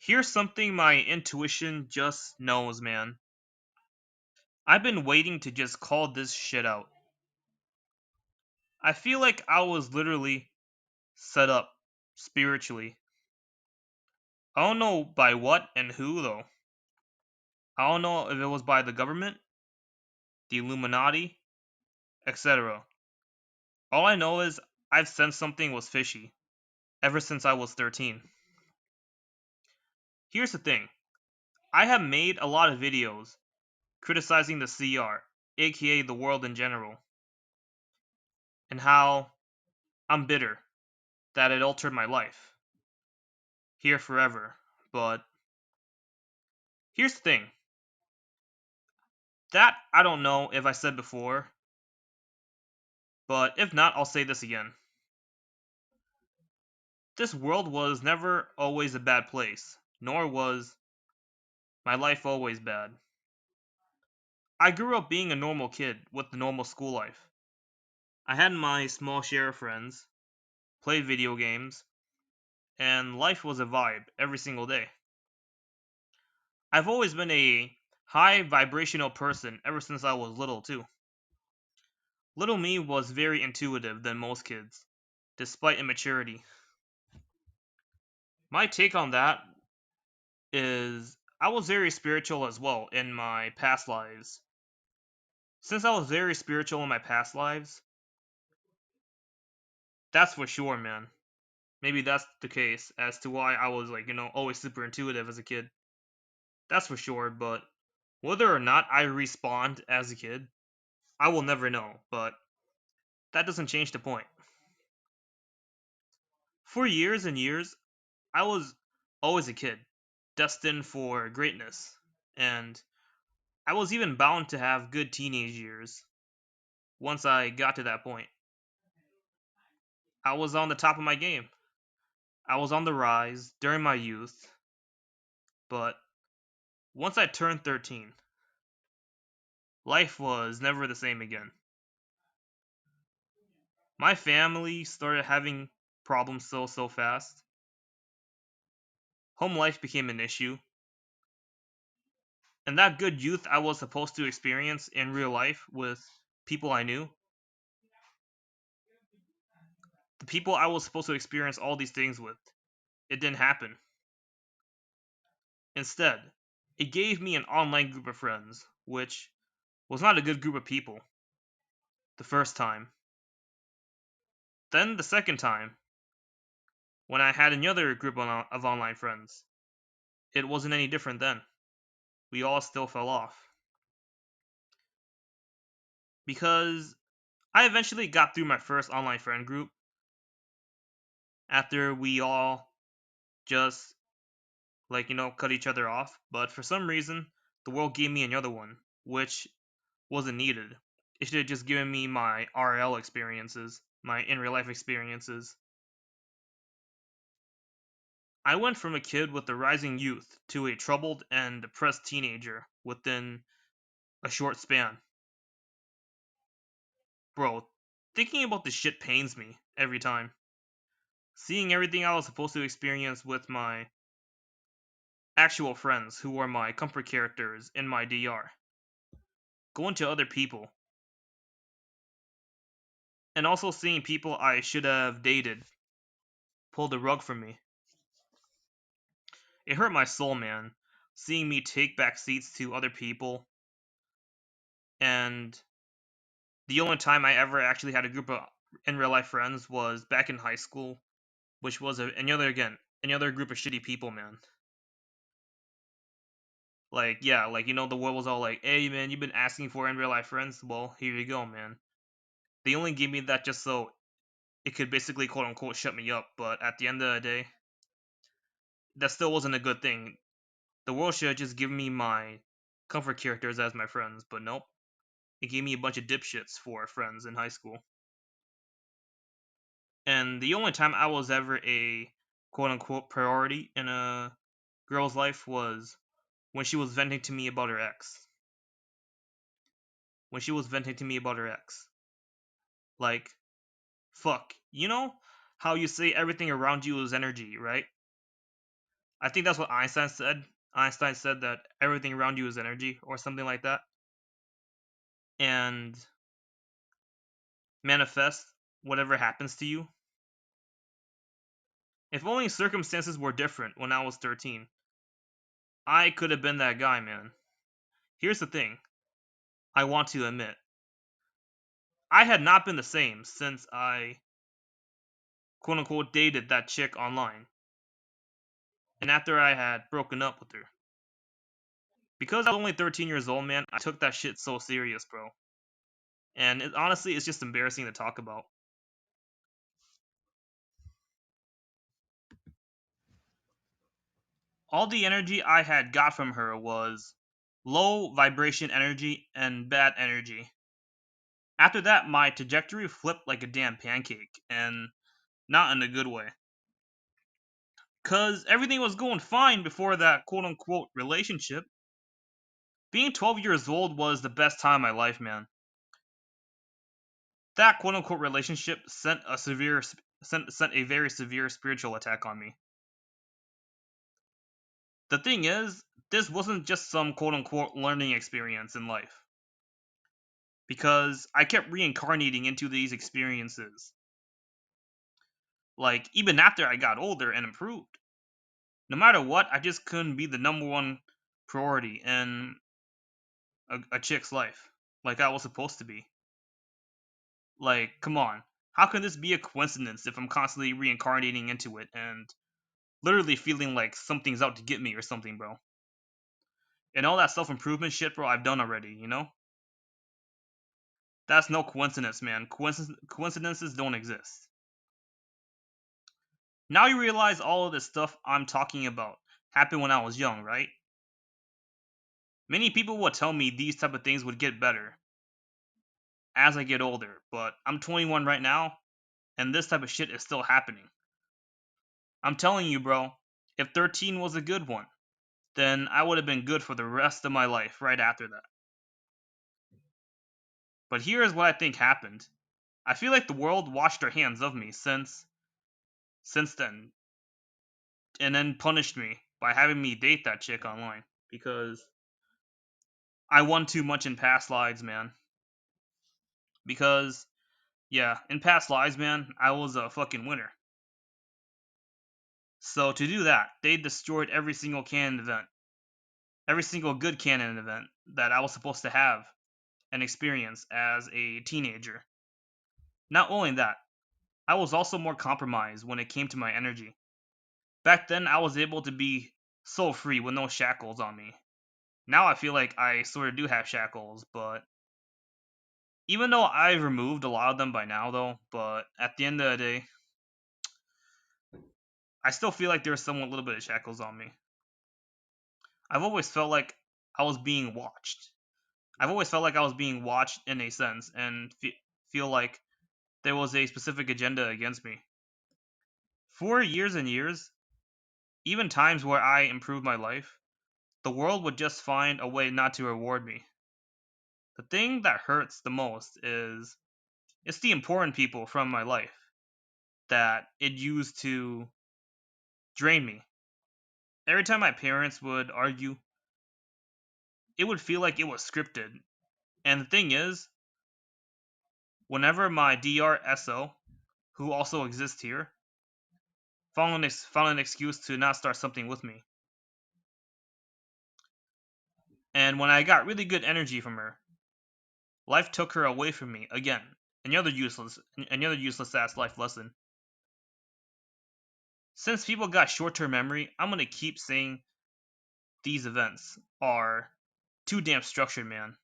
Here's something my intuition just knows, man. I've been waiting to just call this shit out. I feel like I was literally set up spiritually. I don't know by what and who, though. I don't know if it was by the government, the Illuminati, etc. All I know is I've sensed something was fishy ever since I was 13. Here's the thing, I have made a lot of videos criticizing the CR, aka the world in general, and how I'm bitter that it altered my life. Here forever. But here's the thing, that I don't know if I said before, but if not, I'll say this again. This world was never always a bad place, nor was my life always bad. I grew up being a normal kid with the normal school life. I had my small share of friends, played video games, and life was a vibe every single day. I've always been a high vibrational person ever since I was little, too. Little me was very intuitive than most kids, despite immaturity. My take on that is I was very spiritual as well in my past lives. Since I was very spiritual in my past lives, that's for sure, man. Maybe that's the case as to why I was like, always super intuitive as a kid. That's for sure, but whether or not I respawned as a kid, I will never know, but that doesn't change the point. For years and years, I was always a kid, destined for greatness, and I was even bound to have good teenage years once I got to that point. I was on the top of my game. I was on the rise during my youth, but once I turned 13, life was never the same again. My family started having problems so fast. Home life became an issue, and that good youth I was supposed to experience in real life with people I knew, the people I was supposed to experience all these things with, it didn't happen. Instead, it gave me an online group of friends, which was not a good group of people the first time. Then the second time, when I had another group of online friends, it wasn't any different then. We all still fell off. Because I eventually got through my first online friend group after we all just, cut each other off. But for some reason, the world gave me another one, which wasn't needed. It should have just given me my RL experiences, my in real life experiences. I went from a kid with a rising youth to a troubled and depressed teenager within a short span. Bro, thinking about this shit pains me every time. Seeing everything I was supposed to experience with my actual friends who were my comfort characters in my DR, going to other people, and also seeing people I should have dated pull the rug from me. It hurt my soul, man. Seeing me take back seats to other people, and the only time I ever actually had a group of in real life friends was back in high school, which was another group of shitty people, man. Like, yeah, the world was all like, "Hey, man, you've been asking for in real life friends. Well, here you go, man." They only gave me that just so it could basically quote unquote shut me up. But at the end of the day, that still wasn't a good thing. The world should have just given me my comfort characters as my friends, but nope. It gave me a bunch of dipshits for friends in high school. And the only time I was ever a quote unquote priority in a girl's life was when she was venting to me about her ex. When she was venting to me about her ex. Like, fuck. You know how you say everything around you is energy, right? I think that's what Einstein said. Einstein said that everything around you is energy or something like that. And manifest whatever happens to you. If only circumstances were different when I was 13, I could have been that guy, man. Here's the thing I want to admit I had not been the same since I quote unquote dated that chick online. And after I had broken up with her. Because I was only 13 years old, man, I took that shit so serious, bro. And honestly, it's just embarrassing to talk about. All the energy I had got from her was low vibration energy and bad energy. After that, my trajectory flipped like a damn pancake, and not in a good way. Because everything was going fine before that quote unquote relationship. Being 12 years old was the best time of my life, man. That quote unquote relationship sent a very severe spiritual attack on me. The thing is, this wasn't just some quote unquote learning experience in life. Because I kept reincarnating into these experiences. Like, even after I got older and improved. No matter what, I just couldn't be the number one priority in a chick's life. Like I was supposed to be. Like, come on. How can this be a coincidence if I'm constantly reincarnating into it and literally feeling like something's out to get me or something, bro? And all that self improvement shit, bro, I've done already, you know? That's no coincidence, man. Coincidences don't exist. Now you realize all of this stuff I'm talking about happened when I was young, right? Many people would tell me these type of things would get better as I get older, but I'm 21 right now, and this type of shit is still happening. I'm telling you, bro, if 13 was a good one, then I would have been good for the rest of my life right after that. But here is what I think happened. I feel like the world washed their hands of me since then, and then punished me by having me date that chick online because I won too much in past lives, man. Because yeah, in past lives, man, I was a fucking winner. So to do that, they destroyed every single canon event, every single good canon event that I was supposed to have and experience as a teenager. Not only that, I was also more compromised when it came to my energy. Back then, I was able to be so free with no shackles on me. Now I feel like I sort of do have shackles, but even though I've removed a lot of them by now, though, but at the end of the day, I still feel like there's somewhat little bit of shackles on me. I've always felt like I was being watched. I've always felt like I was being watched in a sense and feel like there was a specific agenda against me. For years and years, even times where I improved my life, the world would just find a way not to reward me. The thing that hurts the most is it's the important people from my life that it used to drain me. Every time my parents would argue, it would feel like it was scripted. And the thing is, whenever my DRSO, who also exists here, found an excuse to not start something with me. And when I got really good energy from her, life took her away from me again. Another useless ass life lesson. Since people got short-term memory, I'm gonna keep saying these events are too damn structured, man.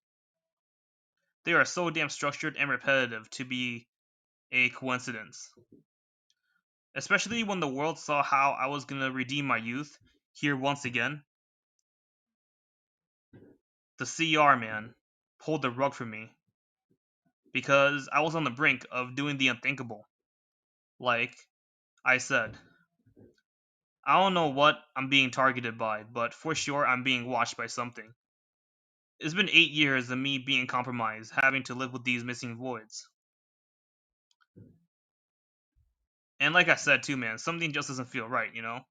They are so damn structured and repetitive to be a coincidence. Especially when the world saw how I was gonna redeem my youth here once again. The CR, man, pulled the rug from me because I was on the brink of doing the unthinkable. Like I said, I don't know what I'm being targeted by, but for sure I'm being watched by something. It's been 8 years of me being compromised, having to live with these missing voids. And like I said too, man, something just doesn't feel right, you know?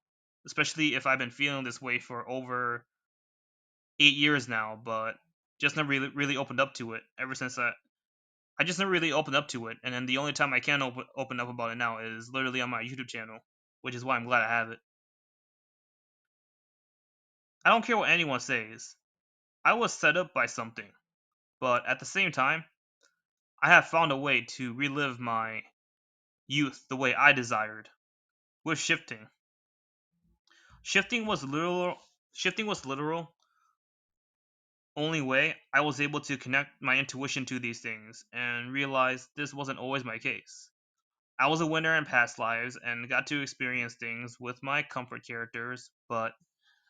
especially if I've been feeling this way for over 8 years now, but just never really opened up to it ever since I just never really opened up to it, and then the only time I can open up about it now is literally on my YouTube channel, which is why I'm glad I have it. I don't care what anyone says. I was set up by something, but at the same time, I have found a way to relive my youth the way I desired, with shifting. Shifting was literal. Shifting was literal only way I was able to connect my intuition to these things and realize this wasn't always my case. I was a winner in past lives and got to experience things with my comfort characters, but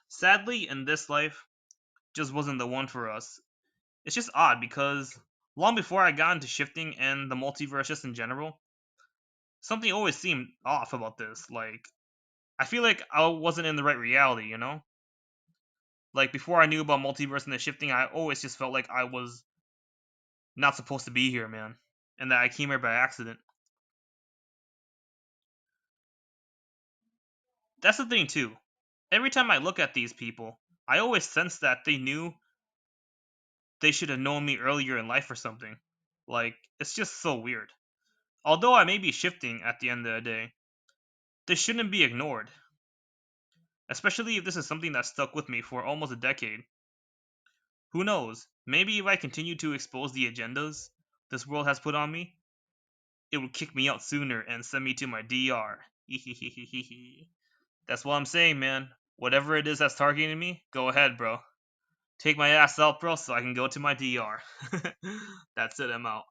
sadly, in this life, just wasn't the one for us. It's just odd because long before I got into shifting and the multiverse just in general, something always seemed off about this. Like, I feel like I wasn't in the right reality, you know? Like, before I knew about multiverse and the shifting, I always just felt like I was not supposed to be here, man. And that I came here by accident. That's the thing, too. Every time I look at these people, I always sense that they knew they should have known me earlier in life or something. Like, it's just so weird. Although I may be shifting at the end of the day, this shouldn't be ignored. Especially if this is something that stuck with me for almost a decade. Who knows? Maybe if I continue to expose the agendas this world has put on me, it will kick me out sooner and send me to my DR. That's what I'm saying, man. Whatever it is that's targeting me, go ahead, bro. Take my ass out, bro, so I can go to my DR. That's it, I'm out.